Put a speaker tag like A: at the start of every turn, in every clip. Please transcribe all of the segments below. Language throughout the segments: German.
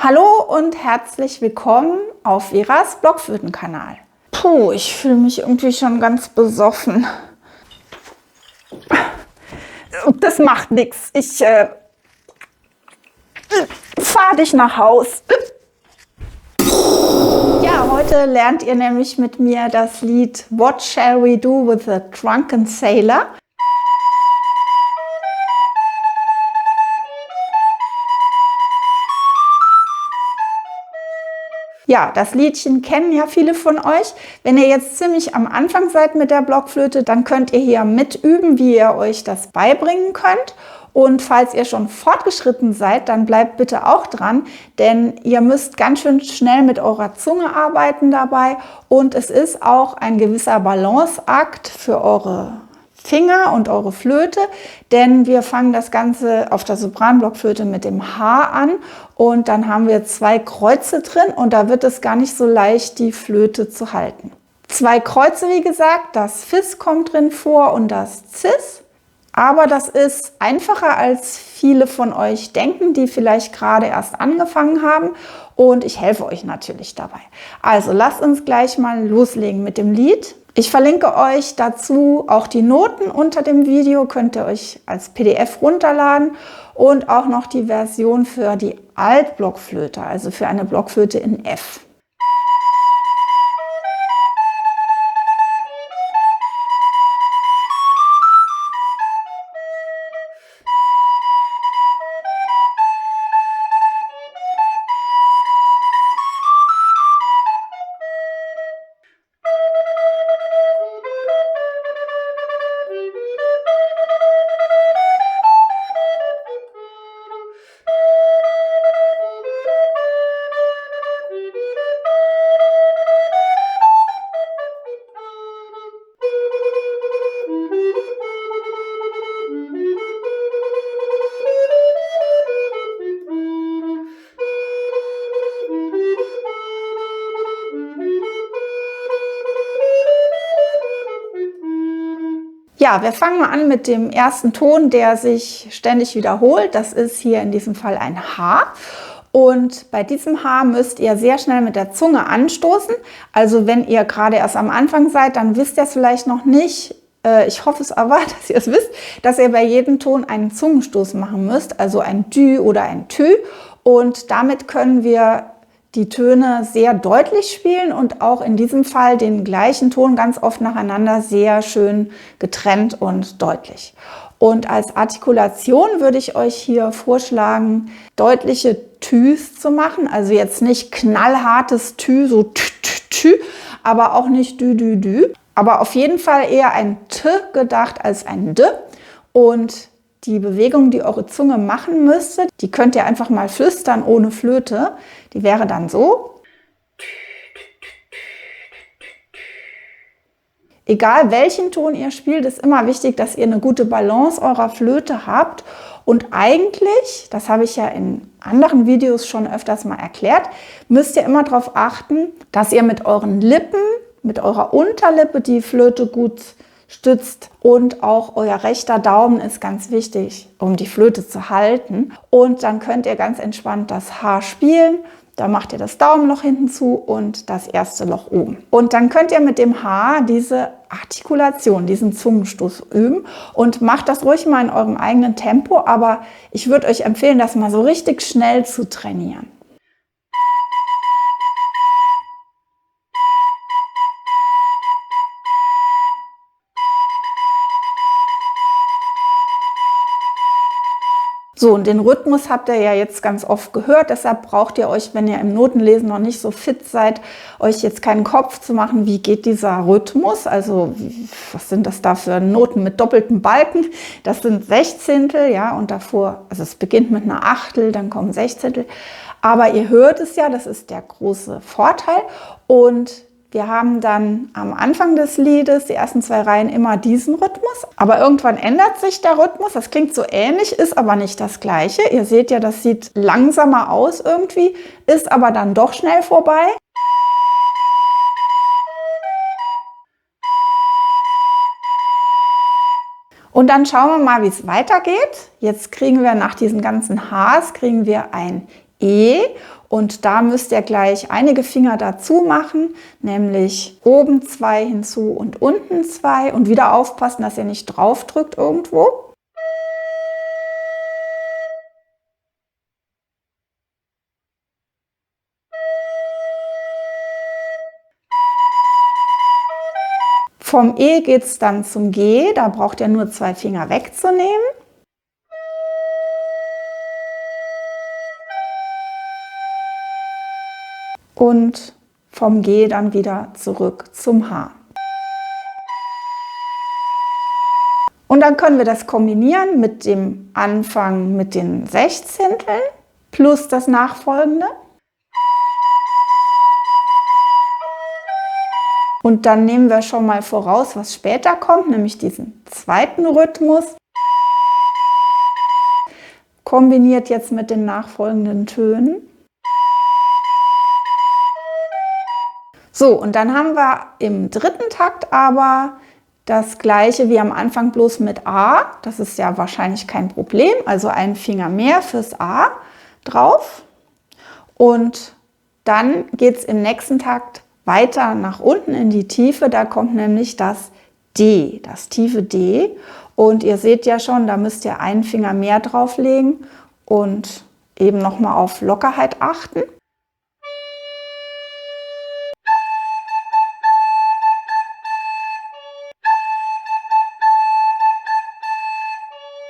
A: Hallo und herzlich willkommen auf Veras Blockflötenkanal. Puh, ich fühle mich irgendwie schon ganz besoffen. Das macht nichts. Ich fahre dich nach Haus. Ja, heute lernt ihr nämlich mit mir das Lied What Shall We Do with the Drunken Sailor? Ja, das Liedchen kennen ja viele von euch. Wenn ihr jetzt ziemlich am Anfang seid mit der Blockflöte, dann könnt ihr hier mitüben, wie ihr euch das beibringen könnt. Und falls ihr schon fortgeschritten seid, dann bleibt bitte auch dran, denn ihr müsst ganz schön schnell mit eurer Zunge arbeiten dabei. Und es ist auch ein gewisser Balanceakt für eure Finger und eure Flöte, denn wir fangen das Ganze auf der Sopranblockflöte mit dem H an und dann haben wir 2 Kreuze drin und da wird es gar nicht so leicht, die Flöte zu halten. 2 Kreuze, wie gesagt, das Fis kommt drin vor und das Cis, aber das ist einfacher, als viele von euch denken, die vielleicht gerade erst angefangen haben, und ich helfe euch natürlich dabei. Also lasst uns gleich mal loslegen mit dem Lied. Ich verlinke euch dazu auch die Noten unter dem Video, könnt ihr euch als PDF runterladen, und auch noch die Version für die Altblockflöte, also für eine Blockflöte in F. Ja, wir fangen mal an mit dem ersten Ton, der sich ständig wiederholt. Das ist hier in diesem Fall ein H. Und bei diesem H müsst ihr sehr schnell mit der Zunge anstoßen. Also wenn ihr gerade erst am Anfang seid, dann wisst ihr es vielleicht noch nicht. Ich hoffe es aber, dass ihr es wisst, dass ihr bei jedem Ton einen Zungenstoß machen müsst. Also ein Dü oder ein Tü. Und damit können wir die Töne sehr deutlich spielen und auch in diesem Fall den gleichen Ton ganz oft nacheinander sehr schön getrennt und deutlich. Und als Artikulation würde ich euch hier vorschlagen, deutliche Tüs zu machen. Also jetzt nicht knallhartes Tü, so tü, tü, tü, aber auch nicht dü, dü, dü. Aber auf jeden Fall eher ein T gedacht als ein D. Und die Bewegung, die eure Zunge machen müsste, die könnt ihr einfach mal flüstern ohne Flöte. Die wäre dann so. Egal welchen Ton ihr spielt, ist immer wichtig, dass ihr eine gute Balance eurer Flöte habt. Und eigentlich, das habe ich ja in anderen Videos schon öfters mal erklärt, müsst ihr immer darauf achten, dass ihr mit euren Lippen, mit eurer Unterlippe die Flöte gut stützt, und auch euer rechter Daumen ist ganz wichtig, um die Flöte zu halten. Und dann könnt ihr ganz entspannt das H spielen. Da macht ihr das Daumenloch hinten zu und das erste Loch oben. Und dann könnt ihr mit dem H diese Artikulation, diesen Zungenstoß üben, und macht das ruhig mal in eurem eigenen Tempo. Aber ich würde euch empfehlen, das mal so richtig schnell zu trainieren. So, und den Rhythmus habt ihr ja jetzt ganz oft gehört, deshalb braucht ihr euch, wenn ihr im Notenlesen noch nicht so fit seid, euch jetzt keinen Kopf zu machen, wie geht dieser Rhythmus, also was sind das da für Noten mit doppelten Balken, das sind Sechzehntel, ja, und davor, also es beginnt mit einer Achtel, dann kommen Sechzehntel, aber ihr hört es ja, das ist der große Vorteil, und wir haben dann am Anfang des Liedes, die ersten 2 Reihen, immer diesen Rhythmus. Aber irgendwann ändert sich der Rhythmus. Das klingt so ähnlich, ist aber nicht das Gleiche. Ihr seht ja, das sieht langsamer aus irgendwie, ist aber dann doch schnell vorbei. Und dann schauen wir mal, wie es weitergeht. Jetzt kriegen wir nach diesen ganzen Hs kriegen wir ein E. Und da müsst ihr gleich einige Finger dazu machen, nämlich oben 2 hinzu und unten 2 und wieder aufpassen, dass ihr nicht drauf drückt irgendwo. Vom E geht es dann zum G, da braucht ihr nur 2 Finger wegzunehmen. Und vom G dann wieder zurück zum H. Und dann können wir das kombinieren mit dem Anfang mit den Sechzehnteln plus das nachfolgende. Und dann nehmen wir schon mal voraus, was später kommt, nämlich diesen zweiten Rhythmus. Kombiniert jetzt mit den nachfolgenden Tönen. So, und dann haben wir im dritten Takt aber das gleiche wie am Anfang, bloß mit A. Das ist ja wahrscheinlich kein Problem, also einen Finger mehr fürs A drauf. Und dann geht es im nächsten Takt weiter nach unten in die Tiefe. Da kommt nämlich das D, das tiefe D. Und ihr seht ja schon, da müsst ihr einen Finger mehr drauflegen und eben nochmal auf Lockerheit achten.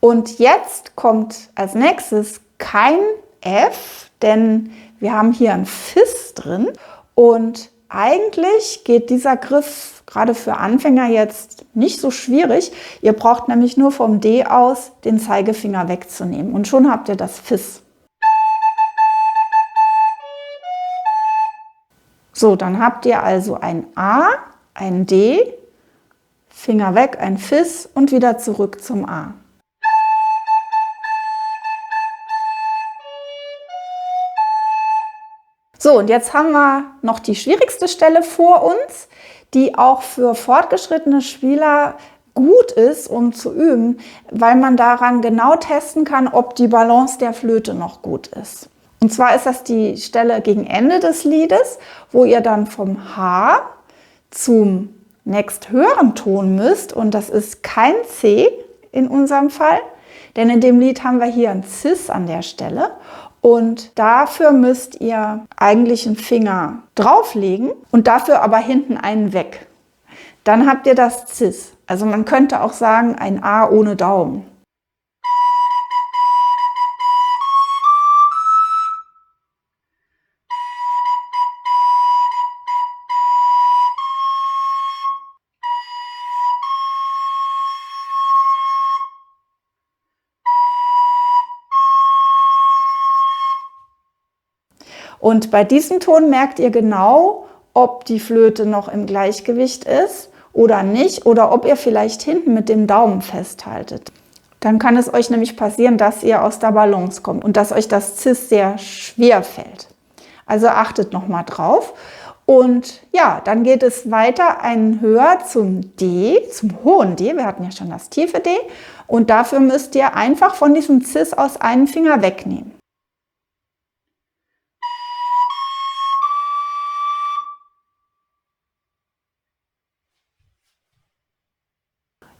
A: Und jetzt kommt als nächstes kein F, denn wir haben hier ein Fis drin und eigentlich geht dieser Griff gerade für Anfänger jetzt nicht so schwierig. Ihr braucht nämlich nur vom D aus den Zeigefinger wegzunehmen und schon habt ihr das Fis. So, dann habt ihr also ein A, ein D, Finger weg, ein Fis und wieder zurück zum A. So, und jetzt haben wir noch die schwierigste Stelle vor uns, die auch für fortgeschrittene Spieler gut ist, um zu üben, weil man daran genau testen kann, ob die Balance der Flöte noch gut ist. Und zwar ist das die Stelle gegen Ende des Liedes, wo ihr dann vom H zum nächsthöheren Ton müsst. Und das ist kein C in unserem Fall, denn in dem Lied haben wir hier ein Cis an der Stelle. Und dafür müsst ihr eigentlich einen Finger drauflegen und dafür aber hinten einen weg. Dann habt ihr das Cis. Also man könnte auch sagen, ein A ohne Daumen. Und bei diesem Ton merkt ihr genau, ob die Flöte noch im Gleichgewicht ist oder nicht oder ob ihr vielleicht hinten mit dem Daumen festhaltet. Dann kann es euch nämlich passieren, dass ihr aus der Balance kommt und dass euch das Cis sehr schwer fällt. Also achtet nochmal drauf. Und ja, dann geht es weiter einen höher zum D, zum hohen D. Wir hatten ja schon das tiefe D. Und dafür müsst ihr einfach von diesem Cis aus einen Finger wegnehmen.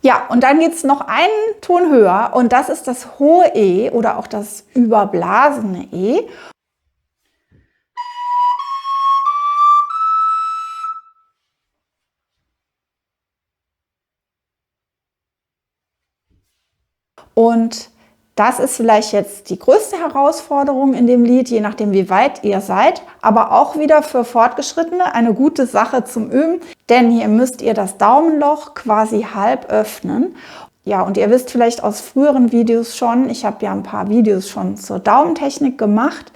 A: Ja, und dann geht es noch einen Ton höher und das ist das hohe E oder auch das überblasene E. Und das ist vielleicht jetzt die größte Herausforderung in dem Lied, je nachdem wie weit ihr seid, aber auch wieder für Fortgeschrittene eine gute Sache zum Üben, denn hier müsst ihr das Daumenloch quasi halb öffnen. Ja, und ihr wisst vielleicht aus früheren Videos schon, ich habe ja ein paar Videos schon zur Daumentechnik gemacht,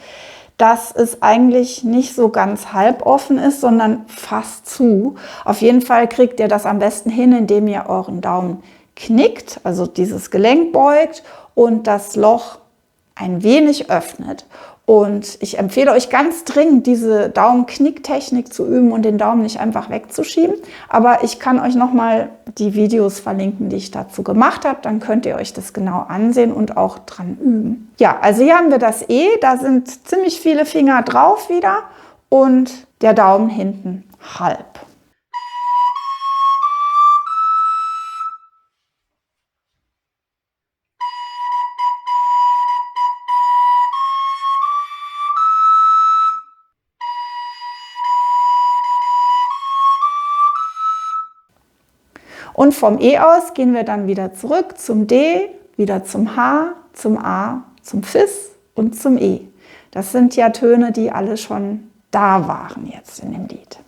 A: dass es eigentlich nicht so ganz halb offen ist, sondern fast zu. Auf jeden Fall kriegt ihr das am besten hin, indem ihr euren Daumen knickt, also dieses Gelenk beugt und das Loch ein wenig öffnet. Und ich empfehle euch ganz dringend, diese Daumenknicktechnik zu üben und den Daumen nicht einfach wegzuschieben. Aber ich kann euch nochmal die Videos verlinken, die ich dazu gemacht habe. Dann könnt ihr euch das genau ansehen und auch dran üben. Ja, also hier haben wir das E. Da sind ziemlich viele Finger drauf wieder und der Daumen hinten halb. Und vom E aus gehen wir dann wieder zurück zum D, wieder zum H, zum A, zum Fis und zum E. Das sind ja Töne, die alle schon da waren jetzt in dem Lied.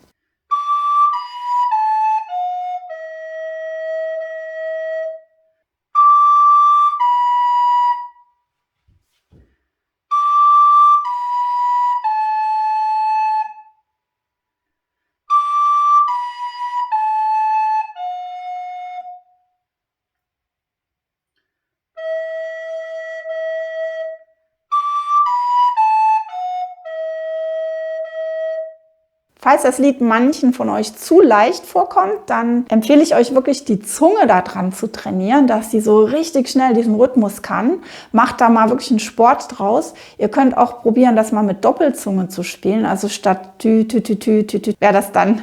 A: Falls das Lied manchen von euch zu leicht vorkommt, dann empfehle ich euch wirklich, die Zunge da dran zu trainieren, dass sie so richtig schnell diesen Rhythmus kann. Macht da mal wirklich einen Sport draus. Ihr könnt auch probieren, das mal mit Doppelzunge zu spielen. Also statt tü, tü, tü, tü, tü, tü, wäre das dann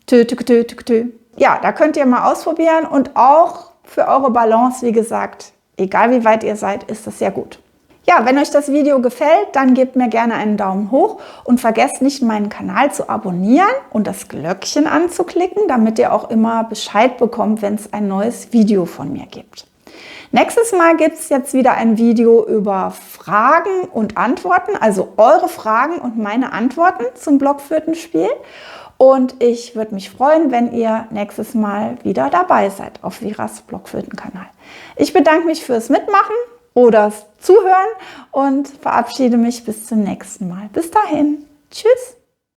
A: tü, tü, tü, tü, tü. Ja, da könnt ihr mal ausprobieren und auch für eure Balance, wie gesagt, egal wie weit ihr seid, ist das sehr gut. Ja, wenn euch das Video gefällt, dann gebt mir gerne einen Daumen hoch und vergesst nicht, meinen Kanal zu abonnieren und das Glöckchen anzuklicken, damit ihr auch immer Bescheid bekommt, wenn es ein neues Video von mir gibt. Nächstes Mal gibt es jetzt wieder ein Video über Fragen und Antworten, also eure Fragen und meine Antworten zum Blockflötenspiel. Und ich würde mich freuen, wenn ihr nächstes Mal wieder dabei seid auf Viras Blockflötenkanal. Ich bedanke mich fürs Mitmachen oder Zuhören und verabschiede mich bis zum nächsten Mal. Bis dahin. Tschüss.